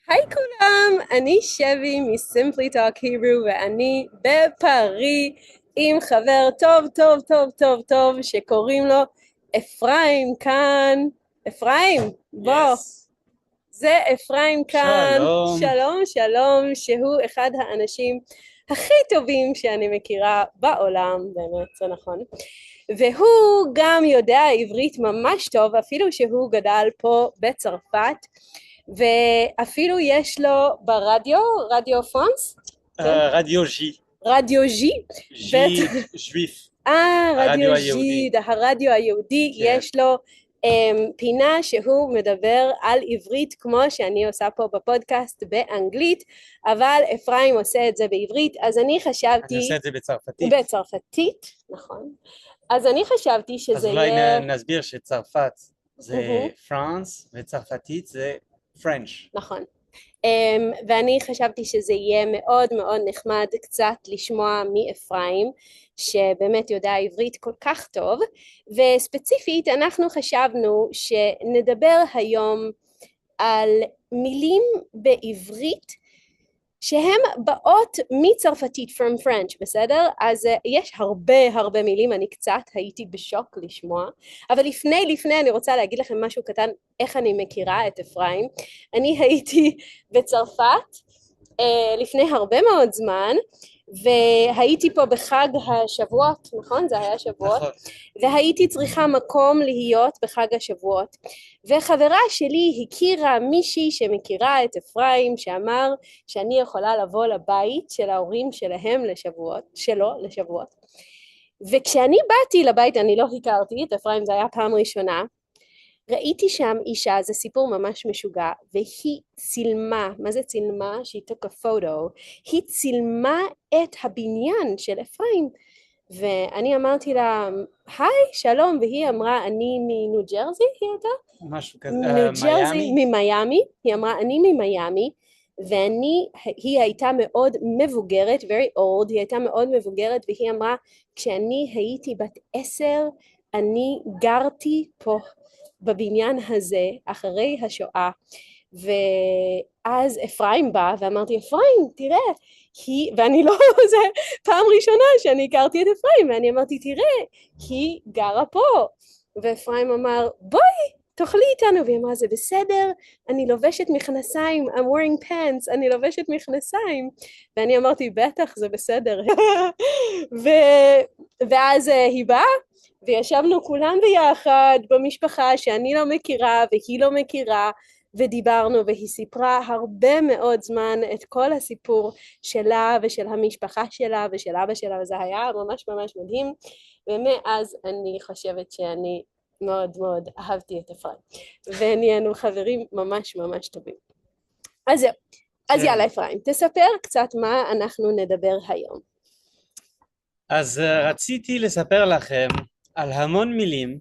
היי כולם, אני שבי מ-Simply Talk Hebrew ואני בפארי עם חבר טוב טוב טוב טוב טוב שקוראים לו אפרים כאן. אפרים, בוא. Yes. זה אפרים כאן, שלום. שלום שלום, שהוא אחד האנשים הכי טובים שאני מכירה בעולם, באמת, זה נכון. והוא גם יודע עברית ממש טוב, אפילו שהוא גדל פה בצרפת, ואפילו יש לו ברדיו, רדיו פרנס? כן. רדיו ז'י. רדיו ז'י? ז'י שוויף. רדיו הרדיו ז'י, היהודי. הרדיו היהודי, כן. יש לו פינה שהוא מדבר על עברית כמו שאני עושה פה בפודקאסט באנגלית, אבל אפרים עושה את זה בעברית, אז אני אני חשבתי, עושה את זה בצרפתית. בצרפתית, נכון, אז אני חשבתי אז שזה אולי יהיה, נסביר שצרפת זה מהמם, פרנס וצרפתית זה פרנץ'. נכון. ואני חשבתי שזה יהיה מאוד מאוד נחמד קצת לשמוע מאפרים שבאמת יודע עברית כל כך טוב, וספציפית אנחנו חשבנו שנדבר היום על מילים בעברית שהן באות מצרפתית from French, בסדר? אז יש הרבה מילים, אני קצת הייתי בשוק לשמוע, אבל לפני אני רוצה להגיד לכם משהו קטן, איך אני מכירה את אפרים. אני הייתי בצרפת לפני הרבה מאוד זמן, והייתי פה בחג השבועות, נכון? זה היה שבועות? נכון. והייתי צריכה מקום להיות בחג השבועות, וחברה שלי הכירה מישהי שמכירה את אפרים, שאמר שאני יכולה לבוא לבית של ההורים שלהם לשבועות, וכשאני באתי לבית, אני לא הכרתי את אפרים, זה היה פעם ראשונה, ראיתי שם אישה, זה סיפור ממש משוגע, והיא צילמה, מה זה צילמה? She took a photo, היא צילמה את הבניין של אפרים, ואני אמרתי לה, היי, שלום, והיא אמרה, אני מניו ג'רזי, היא הייתה? משהו כזה. ניו ג'רזי, מיאמי. ממיימי, היא אמרה, אני ממיימי, והיא הייתה מאוד מבוגרת, very old, היא הייתה מאוד מבוגרת, והיא אמרה, כשאני הייתי בת 10, אני גרתי פה בבניין הזה, אחרי השואה, ואז אפרים בא, ואמרתי, אפרים, תראה, ואני לא, זה פעם ראשונה שאני הכרתי את אפרים, ואני אמרתי, תראה, היא גרה פה, ואפרים אמר, בואי, תאכלי איתנו, והיא אמרה, זה בסדר, אני לובשת מכנסיים, I'm wearing pants, אני לובשת מכנסיים, ואני אמרתי, בטח, זה בסדר. ואז היא באה, וישבנו כולם ביחד במשפחה שאני לא מכירה והיא לא מכירה, ודיברנו, והיא סיפרה הרבה מאוד זמן את כל הסיפור שלה ושל המשפחה שלה ושל אבא שלה, וזה היה ממש ממש מדהים, ומאז אני חושבת שאני מאוד מאוד אהבתי את אפרים, ונהיינו חברים ממש ממש טובים. אז זהו, אז כן. יאללה אפרים, תספר קצת מה אנחנו נדבר היום. אז רציתי לספר לכם על המון מילים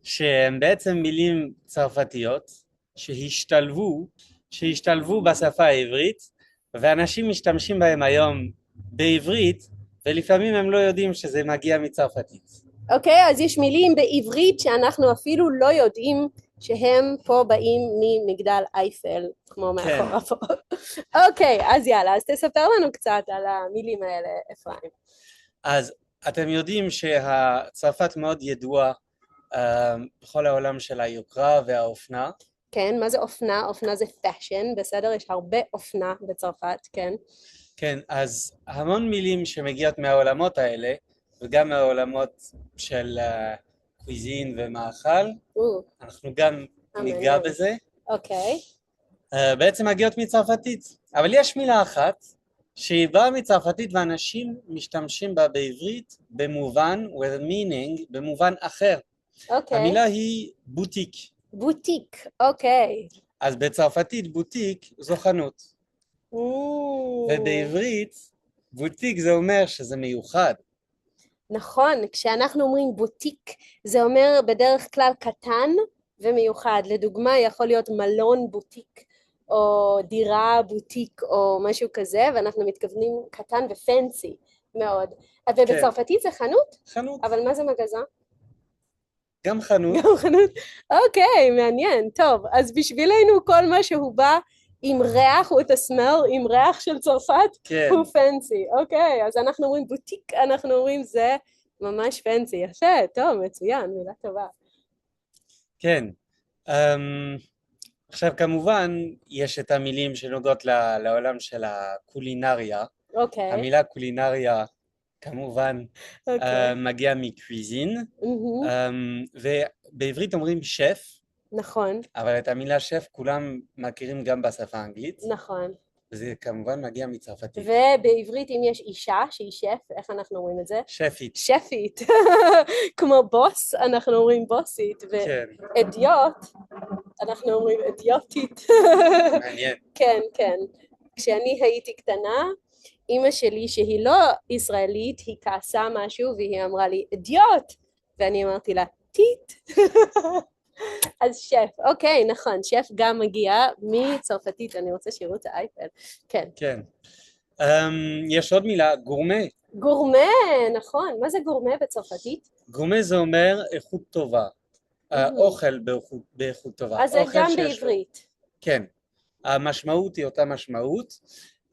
שהן בעצם מילים צרפתיות שהשתלבו בשפה העברית, ואנשים משתמשים בהם היום בעברית, ולפעמים הם לא יודעים שזה מגיע מצרפתית. אוקיי, אז יש מילים בעברית שאנחנו אפילו לא יודעים שהם פה באים ממגדל אייפל, כמו מאחורה פה. אוקיי, אז יאללה, אז תספר לנו קצת על המילים האלה, אפרים. אז אתם יודעים שהצרפת מאוד ידועה בכל העולם של היוקרה והאופנה. כן, מה זה אופנה? אופנה זה פאשן, בסדר? יש הרבה אופנה בצרפת, כן. כן, אז המון מילים שמגיעות מהעולמות האלה, וגם מהעולמות של קוויזין ומאכל, אנחנו גם ניגע בזה. אוקיי. בעצם מגיעות מצרפתית, אבל יש מילה אחת שהיא באה מצרפתית ואנשים משתמשים בה בעברית במובן, with meaning, במובן אחר. אוקיי. המילה היא בוטיק. בוטיק, אוקיי. אז בצרפתית בוטיק זו חנות. ובעברית בוטיק זה אומר שזה מיוחד. נכון, כשאנחנו אומרים בוטיק זה אומר בדרך כלל קטן ומיוחד. לדוגמה יכול להיות מלון בוטיק או דירה בוטיק או משהו כזה, ואנחנו מתכוונים קטן ופנסי מאוד. ובצרפתית זה חנות? חנות. אבל מה זה מגזן? גם חנות. גם חנות? אוקיי, מעניין. טוב, אז בשבילנו כל מה שהוא בא עם ריח, with a smell, עם ריח של צרפת, כן. הוא פנסי. אוקיי, אז אנחנו אומרים בוטיק, אנחנו אומרים זה ממש פנסי. יפה, טוב, מצוין, מילה טובה. כן. עכשיו כמובן יש את המילים שנוגעות לעולם של הקולינריה. אוקיי. המילה קולינריה כמובן מגיעה מקוויזין, ובעברית אומרים שף. נכון. אבל את המילה שף כולם מכירים גם בשפה האנגלית. נכון. וזה כמובן מגיע מצרפתית. ובעברית אם יש אישה שהיא שף, איך אנחנו אומרים את זה? שפית. שפית. כמו בוס, אנחנו אומרים בוסית. כן. ואדיוט, אנחנו אומרים אדיוטית. מעניין. כן, כן. כשאני הייתי קטנה, אמא שלי שהיא לא ישראלית, היא כעסה משהו והיא אמרה לי אדיוט, ואני אמרתי לה טיט. אז שף, אוקיי, נכון, שף גם מגיע מצרפתית, אני רוצה שיראו את האייפד, כן. כן. יש עוד מילה, גורמה. גורמה, נכון, מה זה גורמה בצרפתית? גורמה זה אומר איכות טובה, אוכל באיכות טובה. אז זה גם בעברית. כן, המשמעות היא אותה משמעות,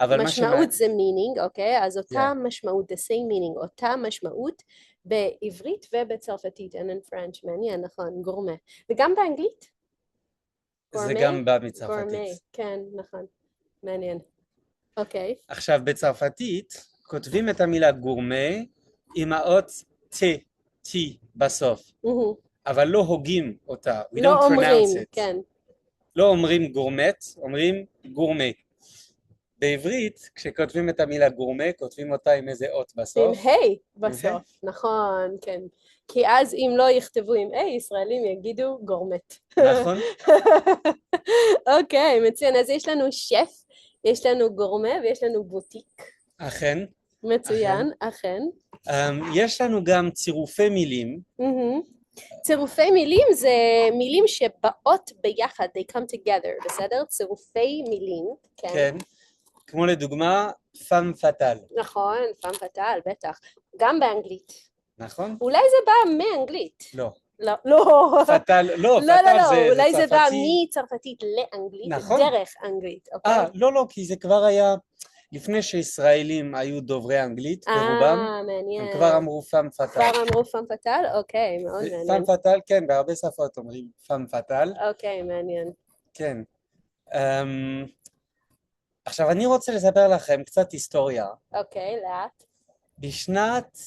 אבל משמעות זה meaning, אוקיי, אז אותה משמעות, the same meaning, אותה משמעות בעברית ובצרפתית, and in French, מעניין, נכון, גורמה. וגם באנגלית? זה גם בא מצרפתית. גורמה, כן, נכון, מעניין. אוקיי. עכשיו בצרפתית כותבים את המילה גורמה עם האות T בסוף, אבל לא הוגים אותה. לא אומרים, כן. לא אומרים גורמט, אומרים גורמה. בעברית, כשכותבים את המילה גורמה, כותבים אותה עם איזה אות בסוף. עם היי בסוף, נכון, כן. כי אז אם לא יכתבו עם היי, ישראלים יגידו גורמט. נכון. אוקיי, מצוין. אז יש לנו שף, יש לנו גורמה ויש לנו בוטיק. אכן. מצוין, אכן. יש לנו גם צירופי מילים. צירופי מילים זה מילים שבאות ביחד, they come together, בסדר? צירופי מילים, כן. כן. כמו לדוגמה, פאם פטל. נכון, פאם פטל, בטח. גם באנגלית. נכון. אולי זה בא מאנגלית. לא. לא, לא. פטל, לא, פטל זה אולי זה בא צרפתי. מצרפתית לאנגלית, נכון. דרך אנגלית, אוקיי? לא, כי זה כבר היה, לפני שישראלים היו דוברי אנגלית ברובם, מעניין. הם כבר אמרו פאם פטל. כבר אמרו פאם פטל? אוקיי, מאוד מעניין. פאם פטל, כן, בהרבה שפות אומרים פאם פטל. אוקיי, מעניין. כן. עכשיו אני רוצה לספר לכם קצת היסטוריה. אוקיי, לאט. בשנת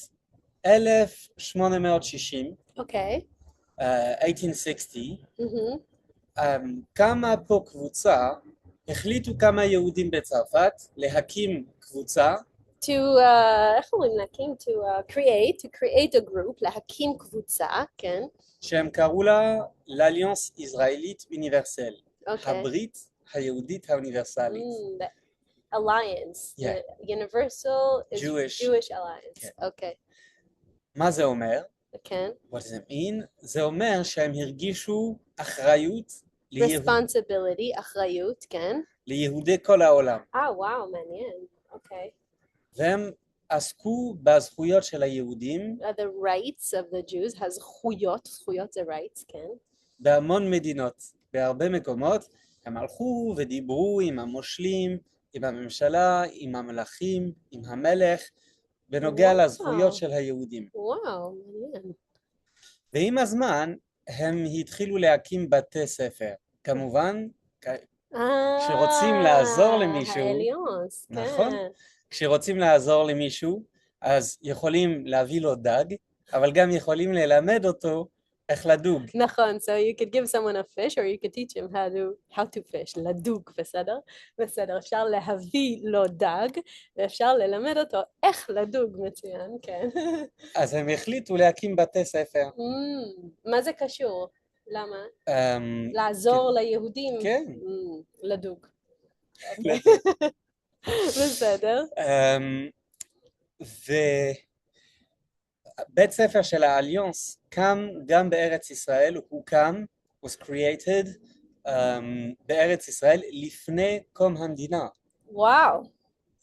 1860, אוקיי. 1860, קמה פה קבוצה, החליטו כמה יהודים בצרפת להקים קבוצה. איך אומרים להקים? To create a group, להקים קבוצה, כן. שהם קראו לה l'Alliance Israélite Universelle, הברית היהודית האוניברסלית. Alliance, Universal Jewish Alliance, אוקיי. מה זה אומר? כן. What does it mean? זה אומר שהם הרגישו אחריות responsibility, אחריות, כן. ליהודי כל העולם. וואו, מעניין, אוקיי. והם עסקו בזכויות של היהודים. The rights of the Jews, הזכויות, זכויות זה rights, כן. בהמון מדינות, בהרבה מקומות, הם הלכו ודיברו עם המושלים, עם הממשלה, עם המלכים, עם המלך, בנוגע לזכויות של היהודים. וואו, מעניין. ועם הזמן הם התחילו להקים בתי ספר. כמובן, כשרוצים לעזור למישהו, נכון? כשרוצים לעזור למישהו, אז יכולים להביא לו דג, אבל גם יכולים ללמד אותו איך לדוג. נכון, so you could give someone a fish or you could teach him how to fish, לדוג, בסדר? בסדר, אפשר להביא לו דג, ואפשר ללמד אותו איך לדוג, מצוין, כן. אז הם החליטו להקים בתי ספר. מה זה קשור? למה? לעזור ליהודים? כן. לדוג. בסדר. ובית ספר של האליאנס קם גם בארץ ישראל, הוא קם, was created בארץ ישראל לפני קום המדינה. וואו.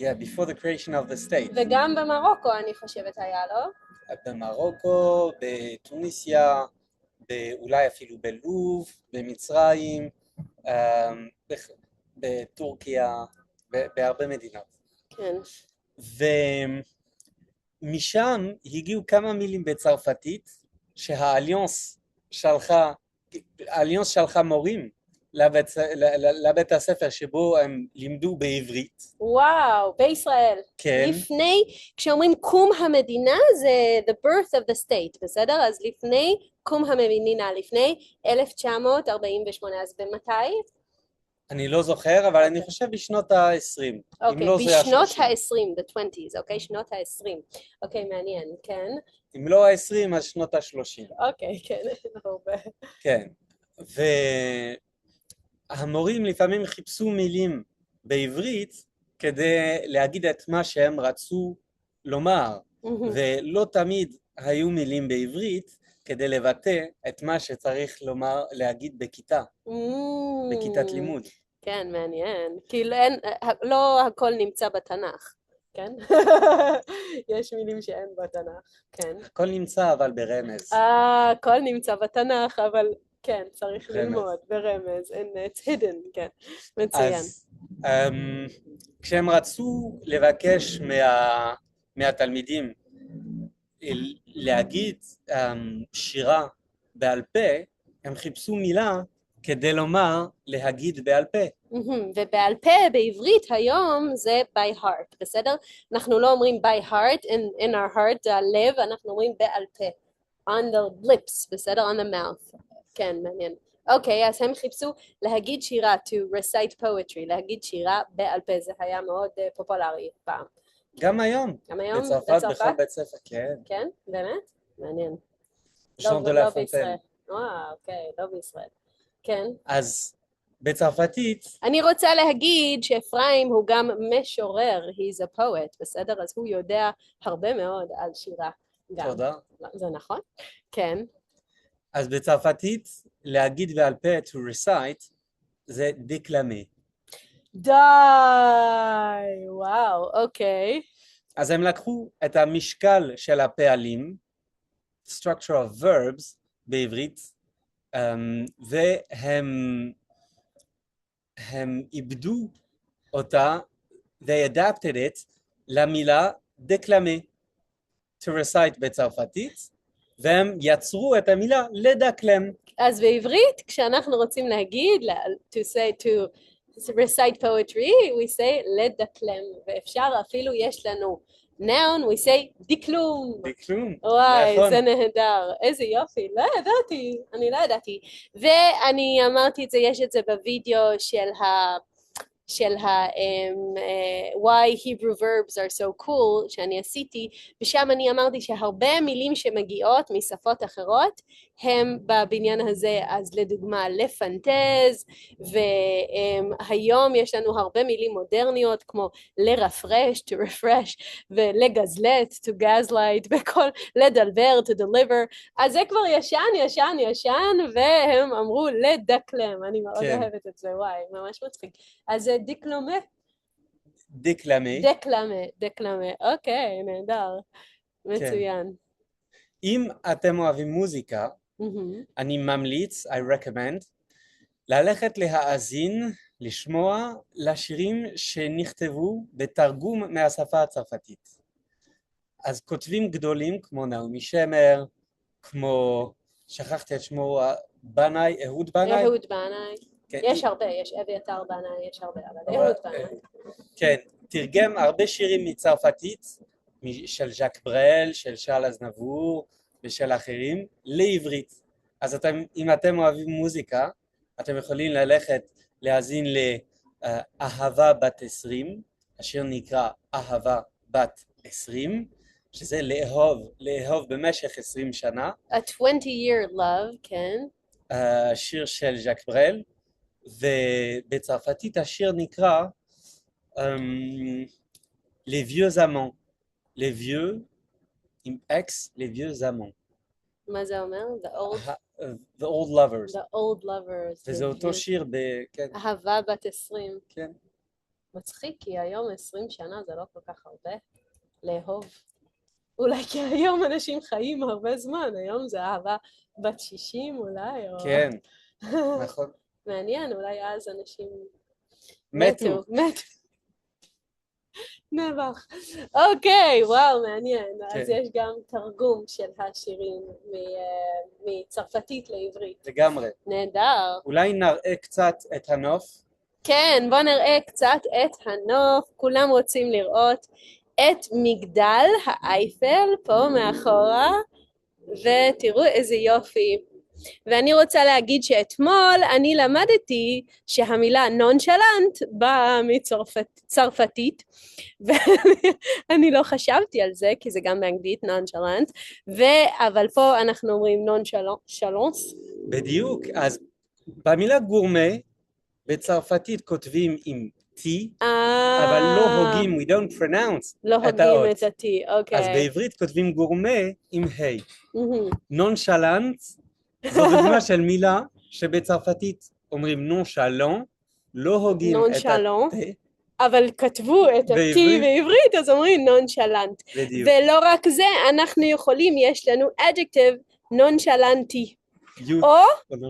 Yeah, before the creation of the state. וגם במרוקו אני חושבת היה, לא? במרוקו, בתוניסיה, אולי אפילו בלוב, במצרים, בטורקיה, בהרבה מדינות. כן. ומשם הגיעו כמה מילים בצרפתית שהאליאנס שלחה מורים לבית הספר שבו הם לימדו בעברית. וואו, בישראל. כן. לפני, כשאומרים קום המדינה זה the birth of the state, בסדר? אז לפני קום המדינה, לפני 1948, אז במתי? אני לא זוכר, אבל אני חושב בשנות ה-20. אוקיי, בשנות ה-20, the 20s, אוקיי? שנות ה-20. אוקיי, מעניין, כן. אם לא ה-20, אז שנות ה-30. אוקיי, כן, הרבה. כן, והמורים לפעמים חיפשו מילים בעברית כדי להגיד את מה שהם רצו לומר, ולא תמיד היו מילים בעברית כדי לבטא את מה שצריך להגיד בכיתת לימוד. כן, מעניין. כאילו לא הכל נמצא בתנ"ך, כן? יש מילים שאין בתנ"ך, כן. הכל נמצא אבל ברמז. הכל נמצא בתנ"ך, אבל כן, צריך ללמוד ברמז. It's hidden, כן. מצוין. אז כשהם רצו לבקש מהתלמידים להגיד שירה בעל פה, הם חיפשו מילה כדי לומר להגיד בעל פה. ובעל פה בעברית היום זה by heart, בסדר? אנחנו לא אומרים by heart, in our heart, זה הלב, אנחנו אומרים בעל פה. on the lips, בסדר? on the mouth. כן, מעניין. אוקיי, אז הם חיפשו להגיד שירה, to recite poetry, להגיד שירה בעל פה, זה היה מאוד פופולרי פעם. גם היום. גם היום? בצרפת בכל בית ספר, כן. כן? באמת? מעניין. ז'אן דה לה פונטיין. אוקיי, לא בישראל. כן. אז בצרפתית... אני רוצה להגיד שאפרים הוא גם משורר, he's a poet, בסדר? אז הוא יודע הרבה מאוד על שירה. תודה. זה נכון? כן. אז בצרפתית להגיד בעל פה, to recite, זה דקלמי. די, וואו, אוקיי. אז הם לקחו את המשקל של הפעלים, structure of verbs בעברית, והם איבדו אותה, they adapted it למילה דקלמי, to recite בצרפתית, והם יצרו את המילה לדקלם. אז בעברית, כשאנחנו רוצים להגיד, to recite poetry, we say לדקלם, ואפשר אפילו יש לנו noun, we say דקלום. דקלום, וואי, נכון. זה נהדר, איזה יופי, לא ידעתי, אני לא ידעתי. ואני אמרתי את זה, יש את זה בווידאו של why Hebrew verbs are so cool שאני עשיתי, ושם אני אמרתי שהרבה מילים שמגיעות משפות אחרות הם בבניין הזה, אז לדוגמה לפנטז, והיום יש לנו הרבה מילים מודרניות כמו לרפרש, to refresh, ולגזלט, to gaslight, וכל לדלבר, to deliver, אז זה כבר ישן, והם אמרו לדקלם, אני מאוד אוהבת את זה, וואי, ממש מצחיק. אז זה דקלומה? דקלמה, אוקיי, נהדר, מצוין. אם אתם אוהבים מוזיקה, אני ממליץ, I recommend, ללכת להאזין, לשמוע לשירים שנכתבו בתרגום מהשפה הצרפתית. אז כותבים גדולים כמו נעמי שמר, כמו, שכחתי את שמו, בנאי, אהוד בנאי? אהוד בנאי. יש הרבה, יש אביתר בנאי, יש הרבה, אבל אהוד בנאי. כן, תרגם הרבה שירים מצרפתית, של ז'אק ברל, של שרל אזנבור ושל אחרים, לעברית. אז אם אתם אוהבים מוזיקה, אתם יכולים ללכת להאזין לאהבה בת 20, השיר נקרא אהבה בת 20, שזה לאהוב במשך 20 שנה. A 20-year love, כן. שיר של ז'אק ברל, ובצרפתית השיר נקרא Les vieux amants, les vieux עם X, les vieux amants. מה זה אומר? The old lovers. The old lovers. וזה אותו שיר כן. אהבה בת 20. כן. מצחיק, כי היום 20 שנה זה לא כל כך הרבה לאהוב. אולי כי היום אנשים חיים הרבה זמן, היום זה אהבה בת 60 אולי. כן, נכון. מעניין, אולי אז אנשים מתו. נבח. אוקיי, וואו, מעניין. אז יש גם תרגום של השירים מצרפתית לעברית. לגמרי. נהדר. אולי נראה קצת את הנוף? כן, בוא נראה קצת את הנוף. כולם רוצים לראות את מגדל האייפל פה מאחורה, ותראו איזה יופי. ואני רוצה להגיד שאתמול אני למדתי שהמילה נונשלנט באה מצרפתית, ואני לא חשבתי על זה, כי זה גם באנגלית נונשלנט, אבל פה אנחנו אומרים נונשלנס. בדיוק, אז במילה גורמה, בצרפתית כותבים עם T, אבל לא הוגים, we don't pronounce את האות. את ה-T, אוקיי. אז בעברית כותבים גורמה עם ה'. נונשלנט, זו דוגמה של מילה שבצרפתית אומרים נונשלן, לא הוגים את ה-T. אבל כתבו את ה-T בעברית, אז אומרים נונשלנט. ולא רק זה, אנחנו יכולים, יש לנו adjective נונשלנטי. או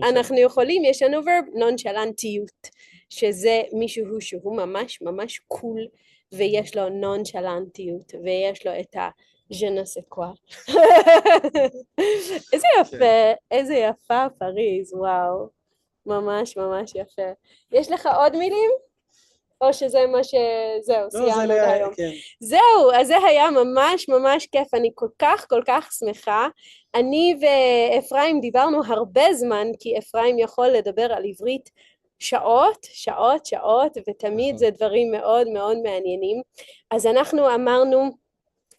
אנחנו יכולים, יש לנו verb נונשלנטיות, שזה מישהו שהוא ממש ממש קול, ויש לו נונשלנטיות, ויש לו את je ne sais quoi. איזה יפה, איזה יפה פריז, וואו. ממש ממש יפה. יש לך עוד מילים? או שזה מה שזהו, סיימנו היום. זהו, אז זה היה ממש ממש כיף, אני כל כך שמחה. אני ואפרים דיברנו הרבה זמן, כי אפרים יכול לדבר על עברית שעות, ותמיד זה דברים מאוד מאוד מעניינים. אז אנחנו אמרנו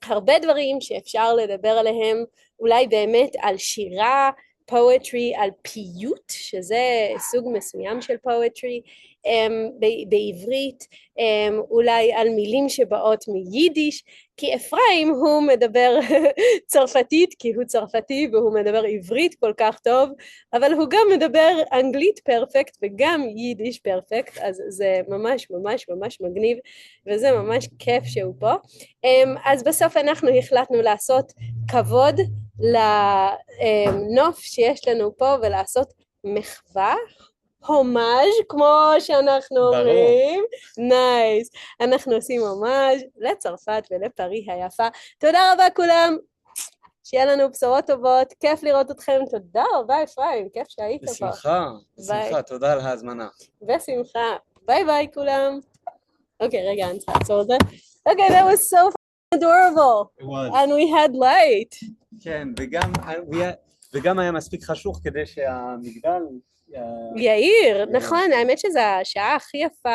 הרבה דברים שאפשר לדבר עליהם, אולי באמת על שירה, poetry, על פיוט, שזה סוג מסוים של poetry, בעברית, אולי על מילים שבאות מיידיש, כי אפרים הוא מדבר צרפתית, כי הוא צרפתי והוא מדבר עברית כל כך טוב, אבל הוא גם מדבר אנגלית פרפקט וגם יידיש פרפקט, אז זה ממש ממש ממש מגניב, וזה ממש כיף שהוא פה. אז בסוף אנחנו החלטנו לעשות כבוד לנוף שיש לנו פה, ולעשות מחווה, הומאז' כמו שאנחנו אומרים. נייס. אנחנו עושים הומאז' לצרפת ולפריז היפה. תודה רבה כולם. שיהיה לנו בשורות טובות. כיף לראות אתכם. תודה רבה אפרים. כיף שהיית פה. בשמחה. תודה על ההזמנה. בשמחה. ביי ביי כולם. אוקיי, רגע, אני צריכה לעצור את זה. אוקיי, that was so adorable. It was. And we had light. כן, וגם היה מספיק חשוך כדי שהמגדל... יאיר, נכון, האמת שזו השעה הכי יפה.